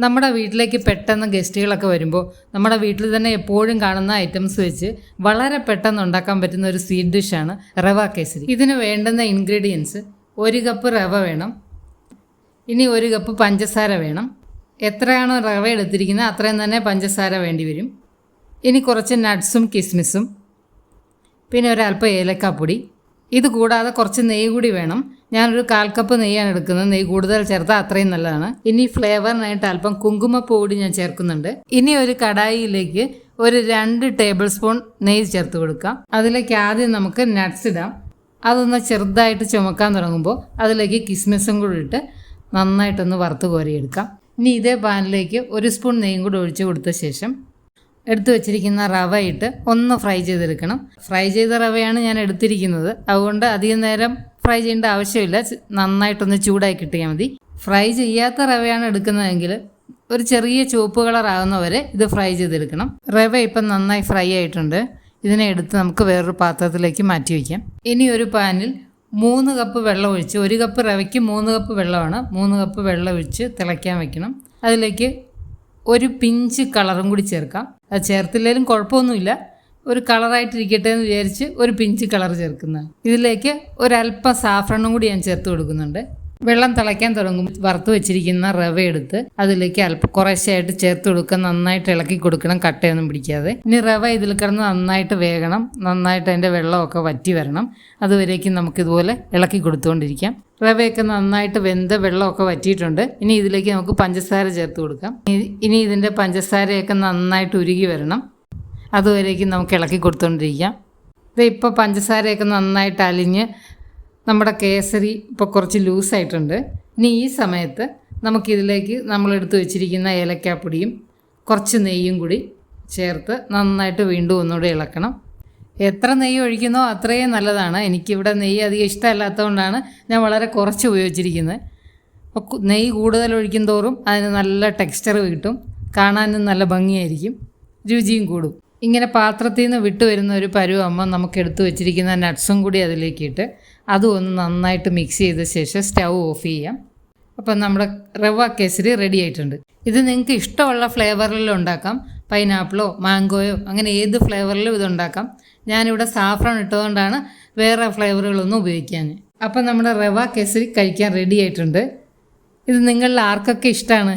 നമ്മുടെ വീട്ടിലേക്ക് പെട്ടെന്ന് ഗസ്റ്റുകളൊക്കെ വരുമ്പോൾ നമ്മുടെ വീട്ടിൽ തന്നെ എപ്പോഴും കാണുന്ന ഐറ്റംസ് വെച്ച് വളരെ പെട്ടെന്ന് ഉണ്ടാക്കാൻ പറ്റുന്ന ഒരു സ്വീറ്റ് ഡിഷാണ് റവ കേസരി. ഇതിന് വേണ്ടുന്ന ഇൻഗ്രീഡിയൻസ് 1 കപ്പ് റവ വേണം, ഇനി 1 കപ്പ് പഞ്ചസാര വേണം. എത്രയാണോ റവ എടുത്തിരിക്കുന്നത് അത്രയും തന്നെ പഞ്ചസാര വേണ്ടി വരും. ഇനി കുറച്ച് നട്ട്സും കിസ്മിസും, പിന്നെ ഒരല്പം ഏലക്കാപ്പൊടി. ഇത് കൂടാതെ കുറച്ച് നെയ്യ് കൂടി വേണം. ഞാനൊരു 1/4 കപ്പ് നെയ്യാണ് എടുക്കുന്നത്. നെയ്യ് കൂടുതൽ ചേർത്താൽ അത്രയും നല്ലതാണ്. ഇനി ഫ്ലേവറിനായിട്ട് അല്പം കുങ്കുമപ്പൂ കൂടി ഞാൻ ചേർക്കുന്നുണ്ട്. ഇനി ഒരു കടായിയിലേക്ക് ഒരു 2 ടേബിൾ സ്പൂൺ നെയ്യ് ചേർത്ത് കൊടുക്കാം. അതിലേക്ക് ആദ്യം നമുക്ക് നട്ട്സ് ഇടാം. അതൊന്ന് ചെറുതായിട്ട് ചുമക്കാൻ തുടങ്ങുമ്പോൾ അതിലേക്ക് കിസ്മിസും കൂടി ഇട്ട് നന്നായിട്ടൊന്ന് വറുത്ത് കോരിയെടുക്കാം. ഇനി ഇതേ പാനിലേക്ക് 1 സ്പൂൺ നെയ്യും കൂടി ഒഴിച്ച് കൊടുത്ത ശേഷം എടുത്തു വെച്ചിരിക്കുന്ന റവ ഇട്ട് ഒന്ന് ഫ്രൈ ചെയ്തെടുക്കണം. ഫ്രൈ ചെയ്ത റവയാണ് ഞാൻ എടുത്തിരിക്കുന്നത്, അതുകൊണ്ട് അധികം നേരം ഫ്രൈ ചെയ്യേണ്ട ആവശ്യമില്ല. നന്നായിട്ടൊന്ന് ചൂടായി കിട്ടിയാൽ മതി. ഫ്രൈ ചെയ്യാത്ത റവയാണ് എടുക്കുന്നതെങ്കിൽ ഒരു ചെറിയ ചുവപ്പ് കളർ ആകുന്നവരെ ഇത് ഫ്രൈ ചെയ്തെടുക്കണം. റവ ഇപ്പം നന്നായി ഫ്രൈ ആയിട്ടുണ്ട്. ഇതിനെ എടുത്ത് നമുക്ക് വേറൊരു പാത്രത്തിലേക്ക് മാറ്റി വയ്ക്കാം. ഇനി ഒരു പാനിൽ 3 കപ്പ് വെള്ളം ഒഴിച്ച്, 1 കപ്പ് റവയ്ക്ക് 3 കപ്പ് വെള്ളമാണ്, 3 കപ്പ് വെള്ളം ഒഴിച്ച് തിളയ്ക്കാൻ വയ്ക്കണം. അതിലേക്ക് ഒരു പിഞ്ച് കളറും കൂടി ചേർക്കാം. അത് ചേർത്തില്ലെങ്കിലും കുഴപ്പമൊന്നുമില്ല, ഒരു കളറായിട്ടിരിക്കട്ടെ എന്ന് വിചാരിച്ച് ഒരു പിഞ്ച് കളർ ചേർക്കുന്നതാണ്. ഇതിലേക്ക് ഒരല്പം സാഫ്രണും കൂടി ഞാൻ ചേർത്ത് കൊടുക്കുന്നുണ്ട്. വെള്ളം തിളയ്ക്കാൻ തുടങ്ങുമ്പോൾ വറുത്ത് വെച്ചിരിക്കുന്ന റവ എടുത്ത് അതിലേക്ക് അല്പം കുറേശ്ശായിട്ട് ചേർത്ത് കൊടുക്കുക. നന്നായിട്ട് ഇളക്കി കൊടുക്കണം, കട്ടയൊന്നും പിടിക്കാതെ. ഇനി റവ ഇതിൽ കിടന്ന് നന്നായിട്ട് വേകണം, നന്നായിട്ട് അതിൻ്റെ വെള്ളമൊക്കെ വറ്റി വരണം. അതുവരേക്കും നമുക്കിതുപോലെ ഇളക്കി കൊടുത്തുകൊണ്ടിരിക്കാം. റവയൊക്കെ നന്നായിട്ട് വെന്ത വെള്ളമൊക്കെ വറ്റിയിട്ടുണ്ട്. ഇനി ഇതിലേക്ക് നമുക്ക് പഞ്ചസാര ചേർത്ത് കൊടുക്കാം. ഇനി ഇതിൻ്റെ പഞ്ചസാരയൊക്കെ നന്നായിട്ട് ഉരുകി വരണം. അതുവരേക്കും നമുക്ക് ഇളക്കി കൊടുത്തുകൊണ്ടിരിക്കാം. ഇപ്പോൾ പഞ്ചസാരയൊക്കെ നന്നായിട്ട് അലിഞ്ഞ് നമ്മുടെ കേസരി ഇപ്പോൾ കുറച്ച് ലൂസായിട്ടുണ്ട്. ഇനി ഈ സമയത്ത് നമുക്കിതിലേക്ക് നമ്മളെടുത്ത് വെച്ചിരിക്കുന്ന ഏലക്കാപ്പൊടിയും കുറച്ച് നെയ്യും കൂടി ചേർത്ത് നന്നായിട്ട് വീണ്ടും ഒന്നുകൂടി ഇളക്കണം. എത്ര നെയ്യ് ഒഴിക്കുന്നോ അത്രയും നല്ലതാണ്. എനിക്കിവിടെ നെയ്യ് അധികം ഇഷ്ടമല്ലാത്തതുകൊണ്ടാണ് ഞാൻ വളരെ കുറച്ച് ഉപയോഗിച്ചിരിക്കുന്നത്. അപ്പോൾ നെയ്യ് കൂടുതൽ ഒഴിക്കും തോറും അതിന് നല്ല ടെക്സ്ചർ കിട്ടും, കാണാനും നല്ല ഭംഗിയായിരിക്കും, രുചിയും കൂടും. ഇങ്ങനെ പാത്രത്തിൽ നിന്ന് വിട്ടു വരുന്ന ഒരു പരുവാകുമ്പോൾ നമുക്ക് എടുത്തു വെച്ചിരിക്കുന്ന നട്ട്സും കൂടി അതിലേക്കിട്ട് അതും ഒന്ന് നന്നായിട്ട് മിക്സ് ചെയ്ത ശേഷം സ്റ്റൗ ഓഫ് ചെയ്യാം. അപ്പം നമ്മുടെ റവ കേസരി റെഡി ആയിട്ടുണ്ട്. ഇത് നിങ്ങൾക്ക് ഇഷ്ടമുള്ള ഫ്ലേവറിൽ ഉണ്ടാക്കാം. പൈനാപ്പിളോ മാംഗോയോ അങ്ങനെ ഏത് ഫ്ലേവറിലും ഇതുണ്ടാക്കാം. ഞാനിവിടെ സാഫ്രോൺ ഇട്ടതുകൊണ്ടാണ് വേറെ ഫ്ലേവറുകളൊന്നും ഉപയോഗിക്കാൻ. അപ്പം നമ്മുടെ റവ കേസരി കഴിക്കാൻ റെഡി ആയിട്ടുണ്ട്. ഇത് നിങ്ങളിൽ ആർക്കൊക്കെ ഇഷ്ടമാണ്?